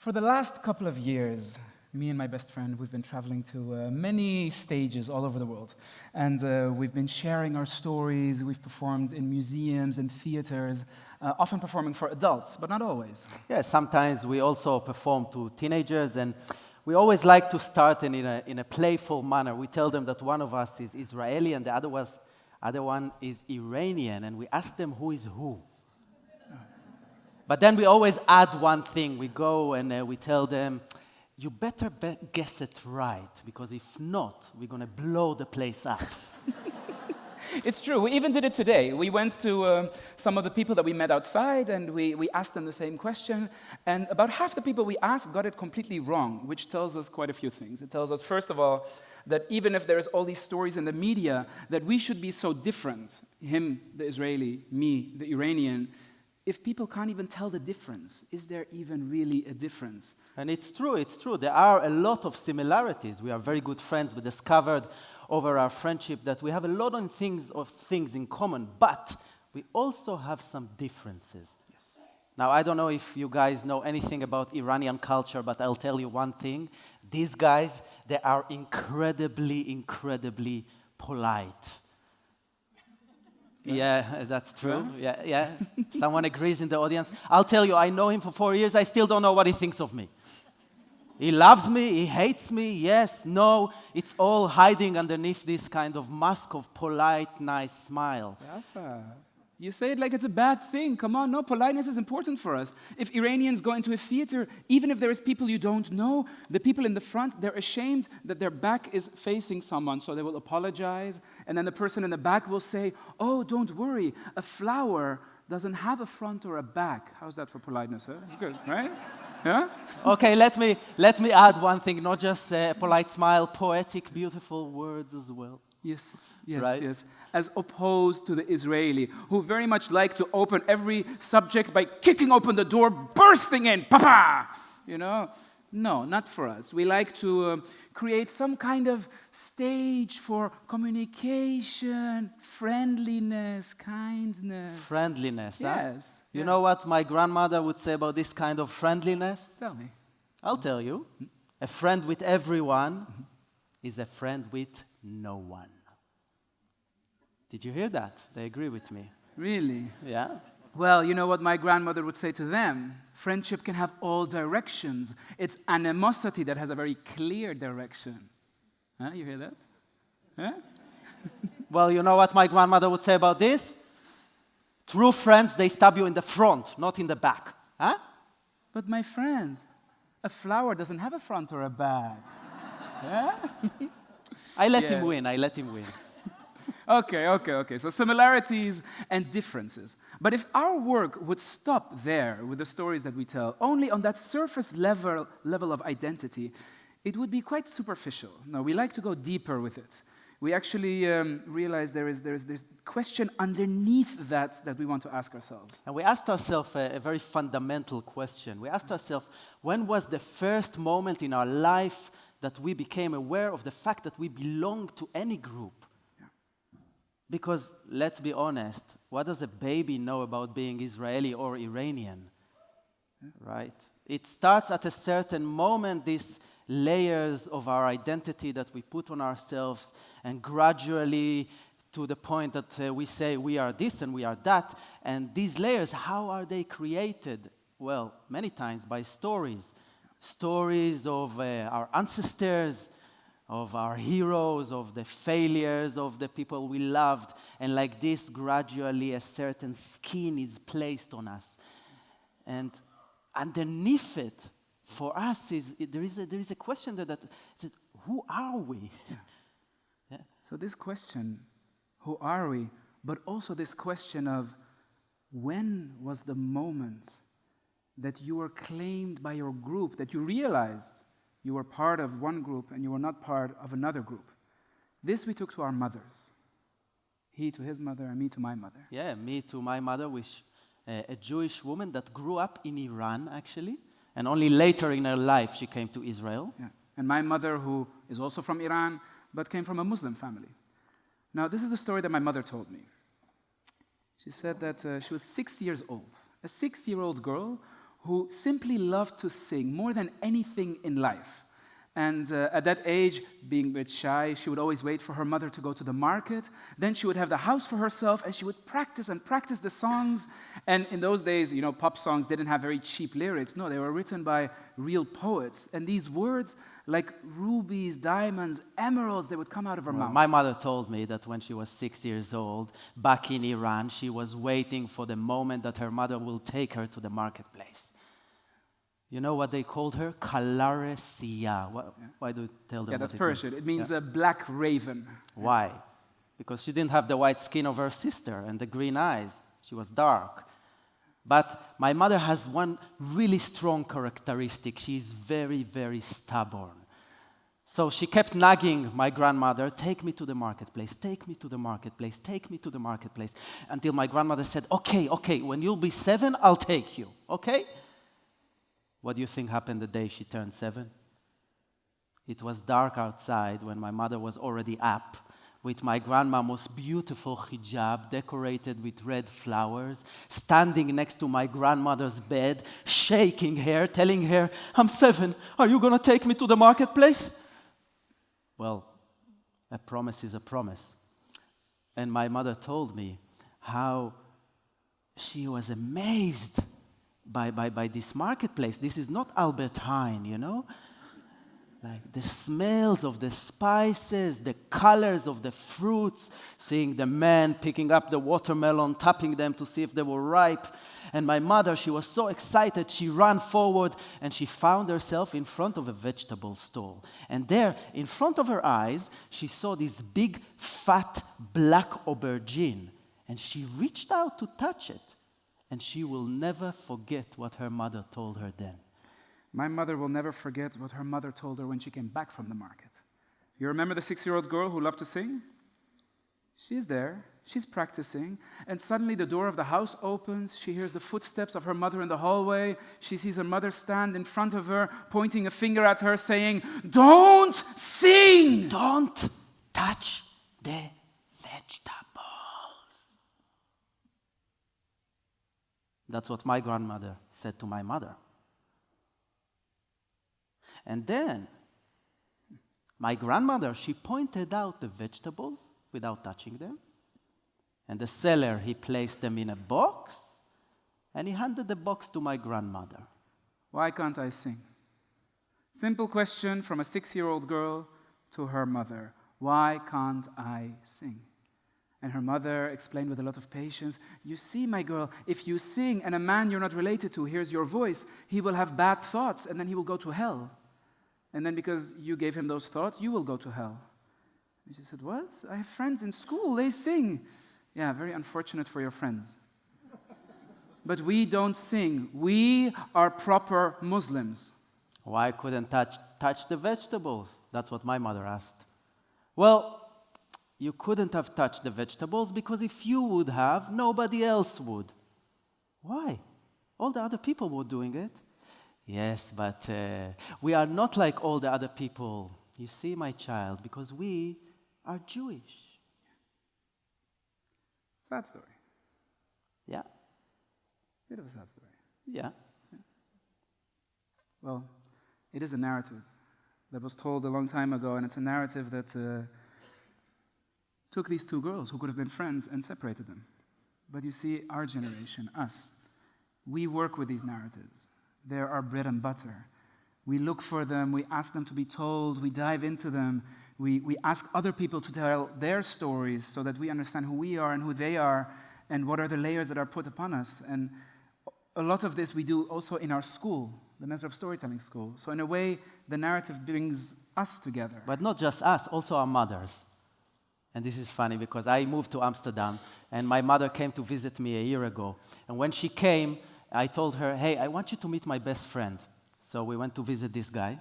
For the last couple of years, me and my best friend, we've been traveling to many stages all over the world. And we've been sharing our stories. We've performed in museums and theaters, often performing for adults, but not always. Yeah, sometimes we also perform to teenagers, and we always like to start in a playful manner. We tell them that one of us is Israeli and the other one is Iranian, and we ask them who is who. But then we always add one thing. We go and we tell them, you better guess it right, because if not, we're going to blow the place up. It's true. We even did it today. We went to some of the people that we met outside, and we asked them the same question. And about half the people we asked got it completely wrong, which tells us quite a few things. It tells us, first of all, that even if there's all these stories in the media that we should be so different, him, the Israeli, me, the Iranian, if people can't even tell the difference, is there even really a difference? And it's true. There are a lot of similarities. We are very good friends. We discovered over our friendship that we have a lot of things in common, but we also have some differences. Yes. Now, I don't know if you guys know anything about Iranian culture, but I'll tell you one thing. These guys, they are incredibly polite. Yeah, that's true. Yeah. Someone agrees in the audience. I'll tell you, I know him for 4 years. I still don't know what he thinks of me. He loves me, he hates me, yes, no. It's all hiding underneath this kind of mask of polite, nice smile. Rafa, you say it like it's a bad thing. Come on, no, politeness is important for us. If Iranians go into a theater, even if there is people you don't know, the people in the front, they're ashamed that their back is facing someone, so they will apologize, and then the person in the back will say, oh, don't worry, a flower doesn't have a front or a back. How's that for politeness, huh? It's good, right? Yeah? Okay, let me add one thing, not just a polite smile, poetic, beautiful words as well. Yes. Right? As opposed to the Israeli, who very much like to open every subject by kicking open the door, bursting in, papa! You know? No, not for us. We like to create some kind of stage for communication, friendliness, kindness. Friendliness, huh? Yes. You know what my grandmother would say about this kind of friendliness? Tell me. I'll tell you. A friend with everyone is a friend with no one. Did you hear that? They agree with me. Really? Yeah? Well, you know what my grandmother would say to them? Friendship can have all directions. It's animosity that has a very clear direction. Huh? You hear that? Huh? Well, you know what my grandmother would say about this? True friends, they stab you in the front, not in the back. Huh? But my friend, a flower doesn't have a front or a back. Yeah? I let him win. Okay. So similarities and differences. But if our work would stop there with the stories that we tell, only on that surface level of identity, it would be quite superficial. No, we like to go deeper with it. We actually realize there's question underneath that we want to ask ourselves. And we asked ourselves a very fundamental question. We asked ourselves, when was the first moment in our life that we became aware of the fact that we belong to any group? Yeah. Because, let's be honest, what does a baby know about being Israeli or Iranian? Yeah. Right? It starts at a certain moment, these layers of our identity that we put on ourselves, and gradually to the point that we say we are this and we are that. And these layers, how are they created? Well, many times by stories. Stories of our ancestors, of our heroes, of the failures of the people we loved. And like this, gradually a certain skin is placed on us. And underneath it, for us, there is a question that says, who are we? Yeah. So this question, who are we? But also this question of, when was the moment that you were claimed by your group, that you realized you were part of one group and you were not part of another group? This we took to our mothers. He to his mother and me to my mother. Yeah, me to my mother, which a Jewish woman that grew up in Iran, actually, and only later in her life she came to Israel. Yeah. And my mother, who is also from Iran, but came from a Muslim family. Now, this is the story that my mother told me. She said that she was 6 years old, a 6-year-old girl who simply loved to sing more than anything in life. And at that age, being a bit shy, she would always wait for her mother to go to the market. Then she would have the house for herself, and she would practice and practice the songs. And in those days, pop songs didn't have very cheap lyrics. No, they were written by real poets. And these words, like rubies, diamonds, emeralds, they would come out of her mouth. My mother told me that when she was 6 years old, back in Iran, she was waiting for the moment that her mother will take her to the marketplace. You know what they called her? Kalare Siya. Why do you tell them? Yeah, that's Persian. It means a black raven. Why? Because she didn't have the white skin of her sister and the green eyes. She was dark. But my mother has one really strong characteristic. She is very, very stubborn. So she kept nagging my grandmother, take me to the marketplace, take me to the marketplace, take me to the marketplace, until my grandmother said, okay, when you'll be 7, I'll take you, okay? What do you think happened the day she turned 7? It was dark outside when my mother was already up with my grandma's beautiful hijab decorated with red flowers, standing next to my grandmother's bed, shaking her, telling her, I'm 7, are you going to take me to the marketplace? Well, a promise is a promise. And my mother told me how she was amazed by this marketplace. This is not Albert Heijn, Like the smells of the spices, the colors of the fruits, seeing the man picking up the watermelon, tapping them to see if they were ripe. And my mother, she was so excited, she ran forward and she found herself in front of a vegetable stall. And there, in front of her eyes, she saw this big, fat, black aubergine. And she reached out to touch it. And she will never forget what her mother told her then. My mother will never forget what her mother told her when she came back from the market. You remember the 6-year-old girl who loved to sing? She's there, she's practicing, and suddenly the door of the house opens. She hears the footsteps of her mother in the hallway. She sees her mother stand in front of her, pointing a finger at her, saying, "Don't sing! Don't touch the vegetables." That's what my grandmother said to my mother. And then, my grandmother, she pointed out the vegetables without touching them. And the seller, he placed them in a box, and he handed the box to my grandmother. Why can't I sing? Simple question from a 6-year-old girl to her mother. Why can't I sing? And her mother explained with a lot of patience, you see, my girl, if you sing and a man you're not related to hears your voice, he will have bad thoughts and then he will go to hell. And then because you gave him those thoughts, you will go to hell. And she said, what? I have friends in school, they sing. Yeah, very unfortunate for your friends. But we don't sing. We are proper Muslims. Why couldn't touch the vegetables? That's what my mother asked. Well, you couldn't have touched the vegetables because if you would have, nobody else would. Why? All the other people were doing it. Yes, but we are not like all the other people. You see, my child, because we are Jewish. Sad story. Yeah. Bit of a sad story. Yeah. Well, it is a narrative that was told a long time ago, and it's a narrative that took these two girls who could have been friends and separated them. But you see, our generation, us, we work with these narratives. They're our bread and butter. We look for them, we ask them to be told, we dive into them, we ask other people to tell their stories so that we understand who we are and who they are and what are the layers that are put upon us. And a lot of this we do also in our school, the Mezrab storytelling school. So in a way, the narrative brings us together. But not just us, also our mothers. And this is funny because I moved to Amsterdam and my mother came to visit me a year ago. And when she came, I told her, hey, I want you to meet my best friend. So we went to visit this guy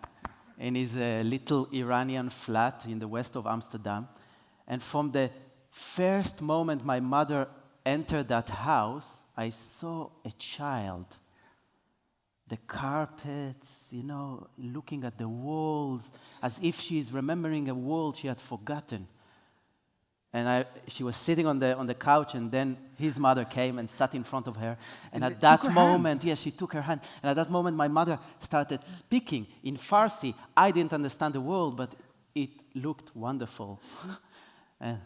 in his little Iranian flat in the west of Amsterdam. And from the first moment my mother entered that house, I saw a child. The carpets, looking at the walls, as if she is remembering a world she had forgotten. And she was sitting on the couch, and then his mother came and sat in front of her. And And at they took that her moment, yes, she took her hand. And at that moment, my mother started speaking in Farsi. I didn't understand the word, but it looked wonderful. And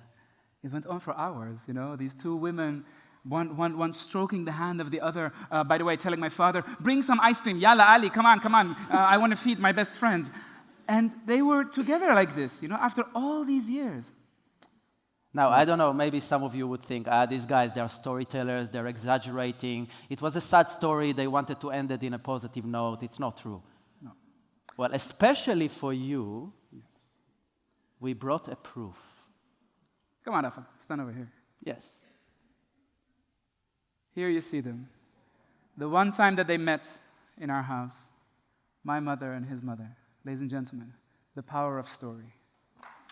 It went on for hours, you know, these two women, one stroking the hand of the other. By the way, telling my father, bring some ice cream, Yalla Ali, come on, I want to feed my best friend. And they were together like this, you know, after all these years. now, I don't know, maybe some of you would think, these guys, they're storytellers, they're exaggerating. It was a sad story, they wanted to end it in a positive note. It's not true. No. Well, especially for you, Yes. we brought a proof. Come on, Rafa, stand over here. Yes. Here you see them. The one time that they met in our house, my mother and his mother. Ladies and gentlemen, the power of story.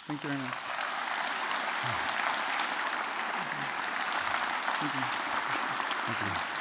Thank you very much. Thank you. Thank you.